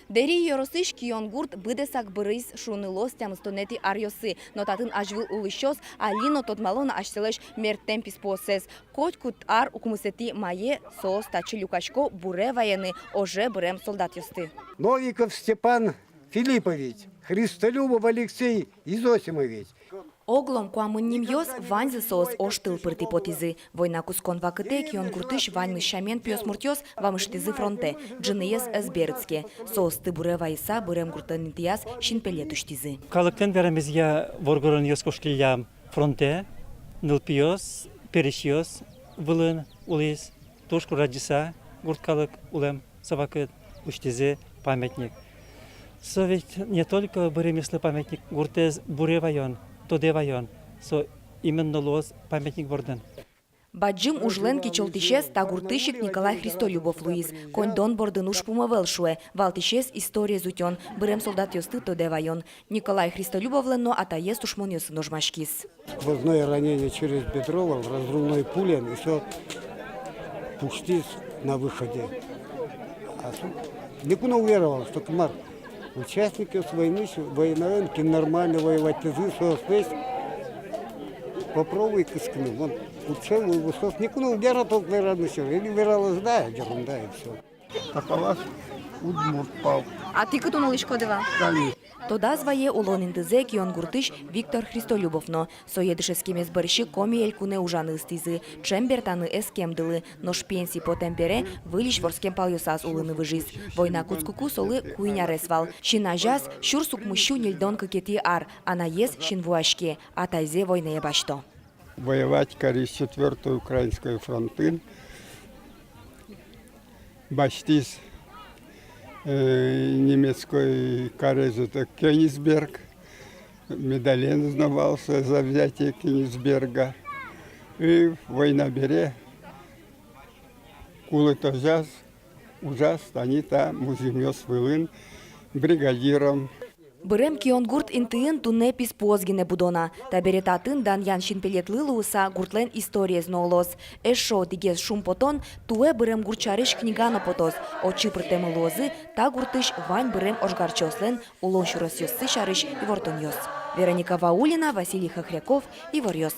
Дери йоросыш кион гурт быдесак бырыс шунылос тямстонети арьосы, но татын ажвил улыщос, алино тотмалона ашселеш мертемпис посес. Коть кут ар укмусети мае соос тачи люкачко буре военный оже бырем солдат йосты. Новиков Степан Филиппович, Христолюбов Алексей Изосимович. Оглом куамынним йос ваньзы соос оштыл пырты потизы. Война кускон вакыте кион гуртыш ваньны шамен пьос муртьос вамыштызы фронте. Джыныес эсберцке. Соос ты буре вайса бырем гуртын тияс шинпелетуштизы. Калыктен беремиз я воргорон йоскоштилям фронте, нылпиос, перешиос, вылын, улис, тошку раджиса, гурткалык улем, савакыт, уштизы, памятник. Совет не только быремислы памятник, гуртез буре вайон, тоде вайон, со именно лоз памятник борден. Баджим ужлен кичолтишес тагуртышик Николай Христолюбов Луис. Конь дон бордын уж пумавел шуэ. Валтишес история зутен. Бырем солдат йосты тоде вайон. Николай Христолюбов ленно атаес тушмон йосы ножмашкис. Сквозное ранение через бедро, разрывной пулен, и все пуштис на выходе. А никуда не уверовал, что кмар. Участники войны, военновенки нормально воевать, ты здесь попробуй кыскну. Вон уцелую высот, никуда не удержал только радостью. Или убиралась, да, ерунда и все. Такалаш удмурт пал. А ты кто налышко дева? Тода звае улониндызе кион гуртыш Виктор Христолюбовно. Соедышескими сборщи коми элькуне ужаны стизы. Чембертаны эскемдылы. Нож пенсии по темпере вылиш ворскем палюсас улыны выжиз. Война куцкуку солы куиня ресвал. Шина жаз шурсук мыщу нельдон какети ар. А наез шинвуашке. А тайзе война ебашто. Воевать корис 4-й украинской фронты. Баштис немецкой карезы Кёнигсберг. Медален узнавался за взятие Кёнигсберга. И война бере. Кулы тожас, ужас, они там музимёс вылын бригадиром. Бырем кион гурт интыын туннепис позгине будона. Таберетатын дан ян шинпелетлы луыса гуртлен история знолос. Эшо тигез шум потон туэ бырем гурчарыш книгано потос. Очи пртемы лозы та гуртыш вань бырем ошгарчослен улон шурос йоссы шарыш и вортон йос. Вероника Ваулина, Василий Хохряков и Ворьос.